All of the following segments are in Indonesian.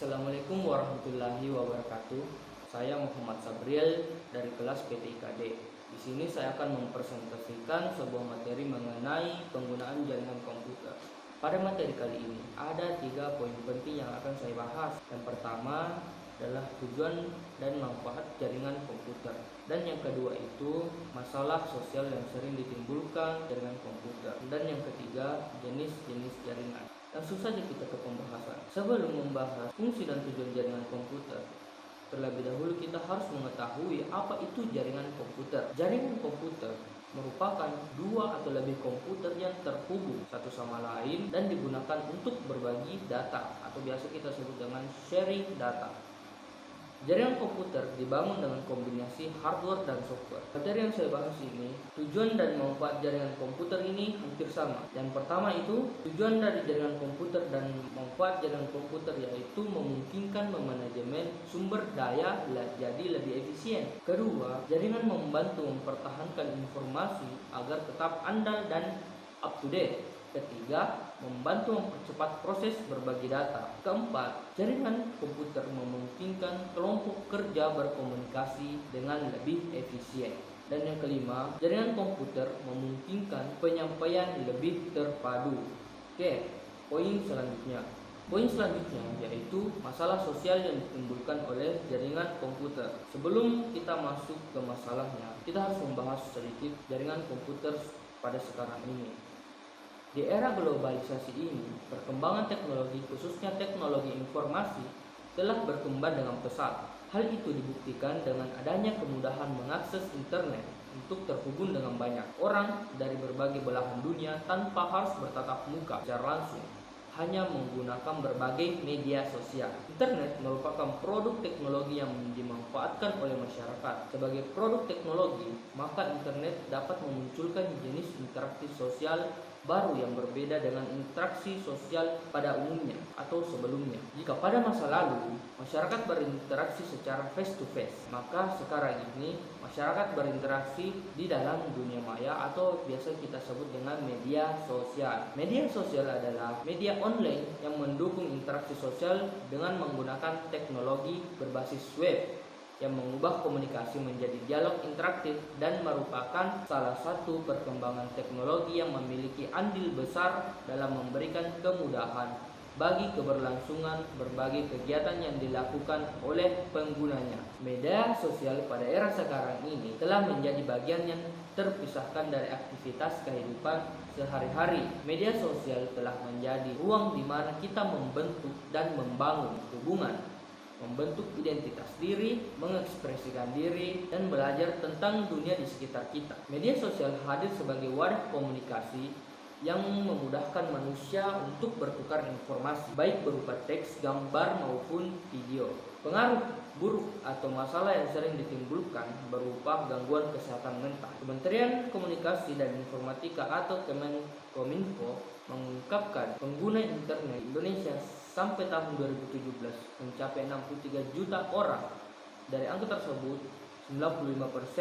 Assalamualaikum warahmatullahi wabarakatuh. Saya Muhammad Sabriel dari kelas PTIKD. Di sini saya akan mempresentasikan sebuah materi mengenai penggunaan jaringan komputer. Pada materi kali ini ada 3 poin penting yang akan saya bahas. Yang pertama adalah tujuan dan manfaat jaringan komputer. Dan yang kedua itu masalah sosial yang sering ditimbulkan jaringan komputer. Dan yang ketiga jenis-jenis jaringan. Langsung saja kita ke pembahasan. Sebelum membahas fungsi dan tujuan jaringan komputer, terlebih dahulu kita harus mengetahui apa itu jaringan komputer. Jaringan komputer merupakan 2 atau lebih komputer yang terhubung satu sama lain dan digunakan untuk berbagi data atau biasa kita sebut dengan sharing data. Jaringan komputer dibangun dengan kombinasi hardware dan software. Materi yang saya bahas ini, tujuan dan manfaat jaringan komputer ini hampir sama. Yang pertama itu, tujuan dari jaringan komputer dan manfaat jaringan komputer yaitu memungkinkan memanajemen sumber daya jadi lebih efisien. Kedua, jaringan membantu mempertahankan informasi agar tetap andal dan up to date. Ketiga, membantu mempercepat proses berbagi data. Keempat, jaringan komputer memungkinkan kelompok kerja berkomunikasi dengan lebih efisien. Dan yang kelima, jaringan komputer memungkinkan penyampaian lebih terpadu. Oke, poin selanjutnya. Poin selanjutnya yaitu masalah sosial yang ditimbulkan oleh jaringan komputer. Sebelum kita masuk ke masalahnya, kita harus membahas sedikit jaringan komputer pada sekarang ini. Di era globalisasi ini, perkembangan teknologi khususnya teknologi informasi telah berkembang dengan pesat. Hal itu dibuktikan dengan adanya kemudahan mengakses internet untuk terhubung dengan banyak orang dari berbagai belahan dunia tanpa harus bertatap muka secara langsung, hanya menggunakan berbagai media sosial. Internet merupakan produk teknologi yang dimanfaatkan oleh masyarakat. Sebagai produk teknologi, maka internet dapat memunculkan jenis interaksi sosial baru yang berbeda dengan interaksi sosial pada umumnya atau sebelumnya. Jika pada masa lalu masyarakat berinteraksi secara face to face, maka sekarang ini masyarakat berinteraksi di dalam dunia maya atau biasa kita sebut dengan media sosial. Media sosial adalah media online yang mendukung interaksi sosial dengan menggunakan teknologi berbasis web yang mengubah komunikasi menjadi dialog interaktif dan merupakan salah satu perkembangan teknologi yang memiliki andil besar dalam memberikan kemudahan bagi keberlangsungan berbagai kegiatan yang dilakukan oleh penggunanya. Media sosial pada era sekarang ini telah menjadi bagian yang terpisahkan dari aktivitas kehidupan sehari-hari. Media sosial telah menjadi ruang di mana kita membentuk dan membangun hubungan, membentuk identitas diri, mengekspresikan diri, dan belajar tentang dunia di sekitar kita. Media sosial hadir sebagai wadah komunikasi yang memudahkan manusia untuk bertukar informasi, baik berupa teks, gambar, maupun video. Pengaruh buruk atau masalah yang sering ditimbulkan berupa gangguan kesehatan mental. Kementerian Komunikasi dan Informatika atau Kemenkominfo mengungkapkan pengguna internet Indonesia sampai tahun 2017 mencapai 63 juta orang. Dari angka tersebut, 95%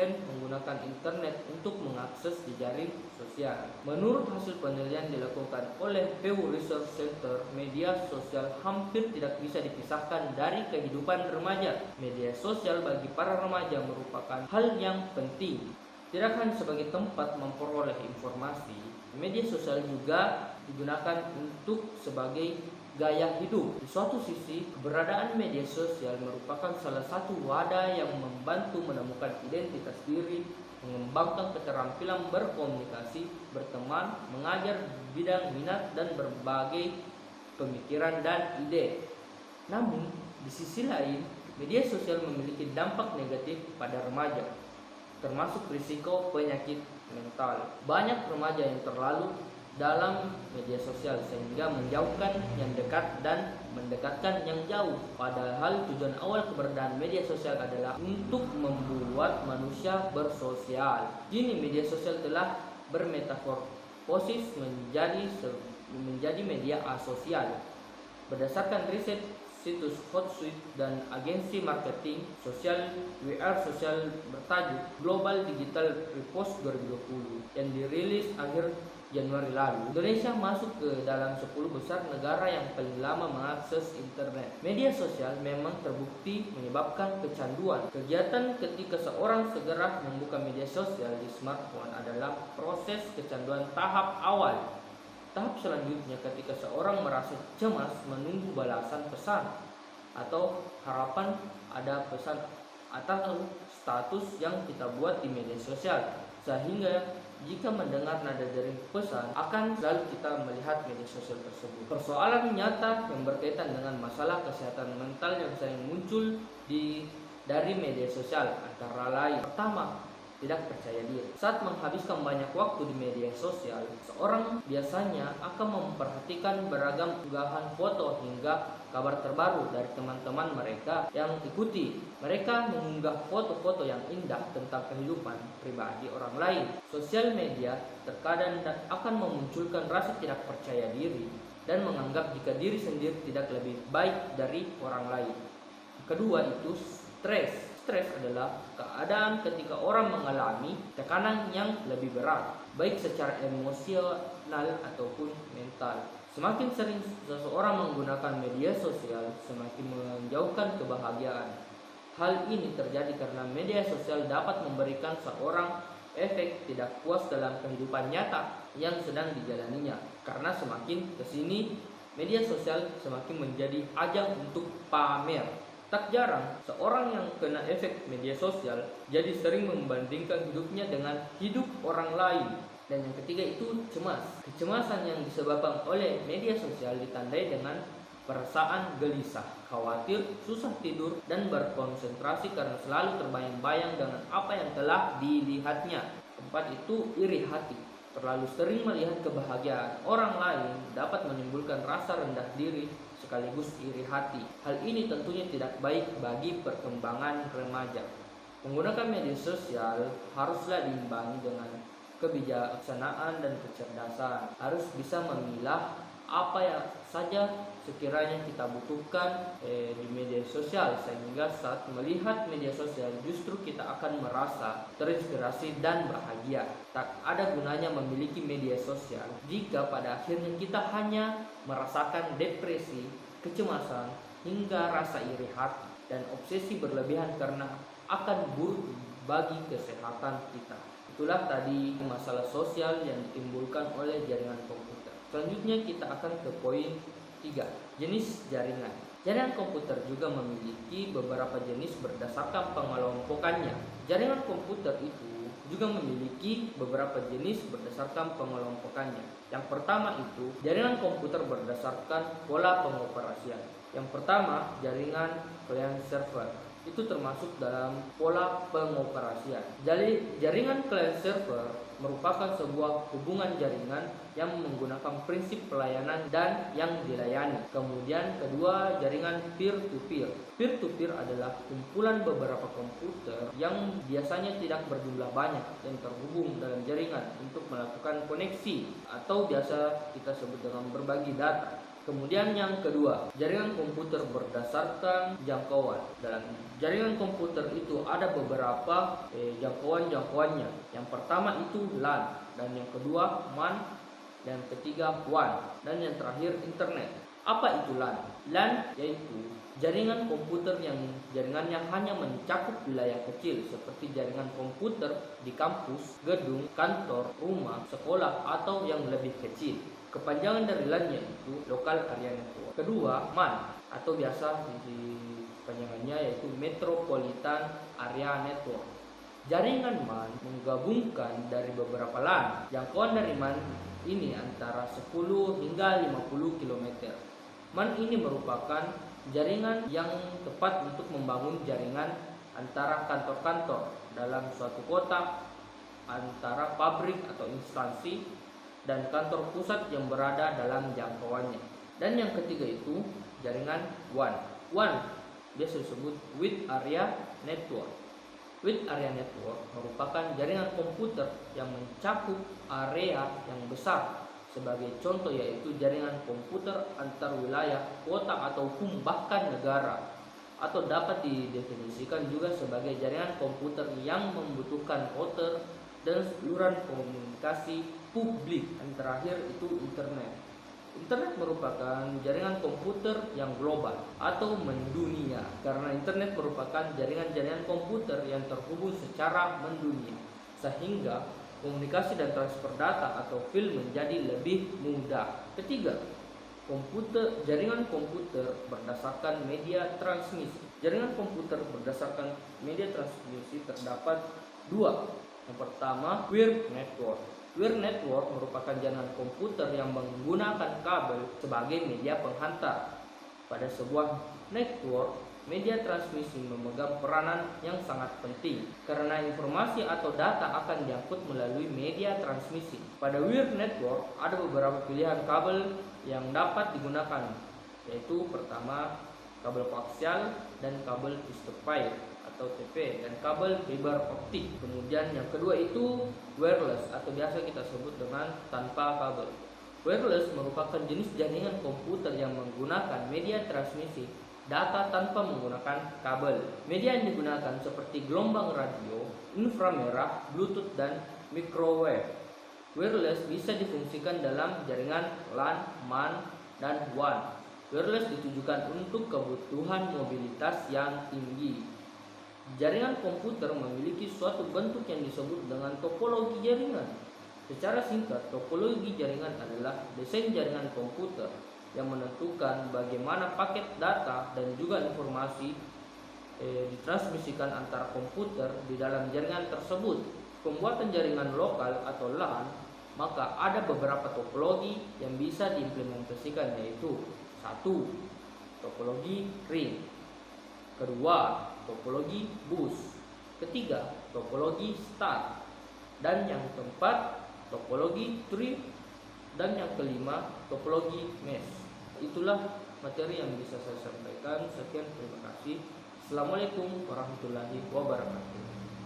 menggunakan internet untuk mengakses jejaring sosial. Menurut hasil penelitian dilakukan oleh Pew Research Center, media sosial hampir tidak bisa dipisahkan dari kehidupan remaja. Media sosial bagi para remaja merupakan hal yang penting. Tidak hanya sebagai tempat memperoleh informasi, media sosial juga digunakan untuk sebagai gaya hidup. Di suatu sisi, keberadaan media sosial merupakan salah satu wadah yang membantu menemukan identitas diri, mengembangkan keterampilan berkomunikasi, berteman, mengajar bidang minat dan berbagai pemikiran dan ide. Namun, di sisi lain, media sosial memiliki dampak negatif pada remaja, termasuk risiko penyakit mental. Banyak remaja yang terlalu dalam media sosial sehingga menjauhkan yang dekat dan mendekatkan yang jauh. Padahal tujuan awal keberadaan media sosial adalah untuk membuat manusia bersosial. Kini media sosial telah bermetamorfosis menjadi media asosial. Berdasarkan riset situs Hootsuite, dan agensi marketing sosial WR Sosial bertajuk Global Digital Report 2020 yang dirilis akhir Januari lalu. Indonesia masuk ke dalam 10 besar negara yang paling lama mengakses internet. Media sosial memang terbukti menyebabkan kecanduan. Kegiatan ketika seorang segera membuka media sosial di smartphone adalah proses kecanduan tahap awal. Tahap selanjutnya ketika seorang merasa cemas menunggu balasan pesan atau harapan ada pesan atau status yang kita buat di media sosial, sehingga jika mendengar nada dering pesan akan selalu kita melihat media sosial tersebut. Persoalan nyata yang berkaitan dengan masalah kesehatan mental yang sering muncul dari media sosial antara lain: pertama, tidak percaya diri. Saat menghabiskan banyak waktu di media sosial, seorang biasanya akan memperhatikan beragam unggahan foto hingga kabar terbaru dari teman-teman mereka yang ikuti. Mereka mengunggah foto-foto yang indah tentang kehidupan pribadi orang lain. Sosial media terkadang akan memunculkan rasa tidak percaya diri dan menganggap jika diri sendiri tidak lebih baik dari orang lain. Kedua itu stres. Stres adalah keadaan ketika orang mengalami tekanan yang lebih berat, baik secara emosional ataupun mental. Semakin sering seseorang menggunakan media sosial, semakin menjauhkan kebahagiaan. Hal ini terjadi karena media sosial dapat memberikan seorang efek tidak puas dalam kehidupan nyata yang sedang dijalaninya. Karena semakin kesini, media sosial semakin menjadi ajang untuk pamer. Tak jarang, seorang yang kena efek media sosial jadi sering membandingkan hidupnya dengan hidup orang lain. Dan yang ketiga itu cemas. Kecemasan yang disebabkan oleh media sosial ditandai dengan perasaan gelisah, khawatir, susah tidur, dan berkonsentrasi karena selalu terbayang-bayang dengan apa yang telah dilihatnya. Keempat itu iri hati. Terlalu sering melihat kebahagiaan orang lain dapat menimbulkan rasa rendah diri sekaligus iri hati. Hal ini tentunya tidak baik bagi perkembangan remaja. Menggunakan media sosial haruslah diimbangi dengan kebijaksanaan dan kecerdasan. Harus bisa memilah apa yang saja sekiranya kita butuhkan di media sosial, sehingga saat melihat media sosial justru kita akan merasa terinspirasi dan bahagia. Tak ada gunanya memiliki media sosial jika pada akhirnya kita hanya merasakan depresi, kecemasan, hingga rasa iri hati dan obsesi berlebihan karena akan buruk bagi kesehatan kita. Itulah tadi masalah sosial yang ditimbulkan oleh jaringan komputer. Selanjutnya kita akan ke poin 3. Jenis jaringan. Jaringan komputer juga memiliki beberapa jenis berdasarkan pengelompokannya. Jaringan komputer itu juga memiliki beberapa jenis berdasarkan pengelompokannya. Yang pertama itu jaringan komputer berdasarkan pola pengoperasian. Yang pertama, jaringan client server. Itu termasuk dalam pola pengoperasian. Jadi jaringan client server merupakan sebuah hubungan jaringan yang menggunakan prinsip pelayanan dan yang dilayani. Kemudian kedua, jaringan peer-to-peer. Peer-to-peer adalah kumpulan beberapa komputer yang biasanya tidak berjumlah banyak dan terhubung dalam jaringan untuk melakukan koneksi atau biasa kita sebut dengan berbagi data. Kemudian yang kedua, jaringan komputer berdasarkan jangkauan. Dalam jaringan komputer itu ada beberapa jangkauan-jangkauannya. Yang pertama itu LAN, dan yang kedua MAN, dan ketiga WAN, dan yang terakhir internet. Apa itu LAN? LAN yaitu jaringan komputer yang jaringannya hanya mencakup wilayah kecil seperti jaringan komputer di kampus, gedung, kantor, rumah, sekolah, atau yang lebih kecil. Kepanjangan dari LAN yaitu Local Area Network. Kedua, MAN atau biasa di panjangannya yaitu Metropolitan Area Network. Jaringan MAN menggabungkan dari beberapa LAN. Jangkauan dari MAN ini antara 10 hingga 50 km. MAN ini merupakan jaringan yang tepat untuk membangun jaringan antara kantor-kantor dalam suatu kota, antara pabrik atau instansi, dan kantor pusat yang berada dalam jangkauannya. Dan yang ketiga itu jaringan WAN. WAN biasa disebut Wide Area Network. Wide Area Network merupakan jaringan komputer yang mencakup area yang besar Sebagai contoh yaitu jaringan komputer antar wilayah, kota ataupun bahkan negara, atau dapat didefinisikan juga sebagai jaringan komputer yang membutuhkan router dan saluran komunikasi publik. Yang terakhir itu internet. Internet merupakan jaringan komputer yang global atau mendunia, karena internet merupakan jaringan-jaringan komputer yang terhubung secara mendunia, sehingga komunikasi dan transfer data atau file menjadi lebih mudah. Ketiga, jaringan komputer berdasarkan media transmisi. Jaringan komputer berdasarkan media transmisi terdapat dua. Yang pertama, wired network. Wired network merupakan jaringan komputer yang menggunakan kabel sebagai media penghantar. Pada sebuah network, media transmisi memegang peranan yang sangat penting karena informasi atau data akan diangkut melalui media transmisi. Pada wired network ada beberapa pilihan kabel yang dapat digunakan, yaitu pertama kabel koaksial dan kabel twisted pair atau TP, dan kabel fiber optik. Kemudian yang kedua itu wireless atau biasa kita sebut dengan tanpa kabel. Wireless merupakan jenis jaringan komputer yang menggunakan media transmisi data tanpa menggunakan kabel. Media yang digunakan seperti gelombang radio, inframerah, bluetooth, dan microwave. Wireless bisa difungsikan dalam jaringan LAN, MAN, dan WAN. Wireless ditujukan untuk kebutuhan mobilitas yang tinggi. Jaringan komputer memiliki suatu bentuk yang disebut dengan topologi jaringan. Secara singkat, topologi jaringan adalah desain jaringan komputer yang menentukan bagaimana paket data dan juga informasi ditransmisikan antara komputer di dalam jaringan tersebut. Pembuatan jaringan lokal atau LAN, maka ada beberapa topologi yang bisa diimplementasikan, yaitu 1. Topologi ring. Kedua, topologi bus. Ketiga, topologi star. Dan yang keempat, topologi tree. Dan yang kelima, topologi mesh. Itulah materi yang bisa saya sampaikan. Sekian, terima kasih. Assalamualaikum warahmatullahi wabarakatuh.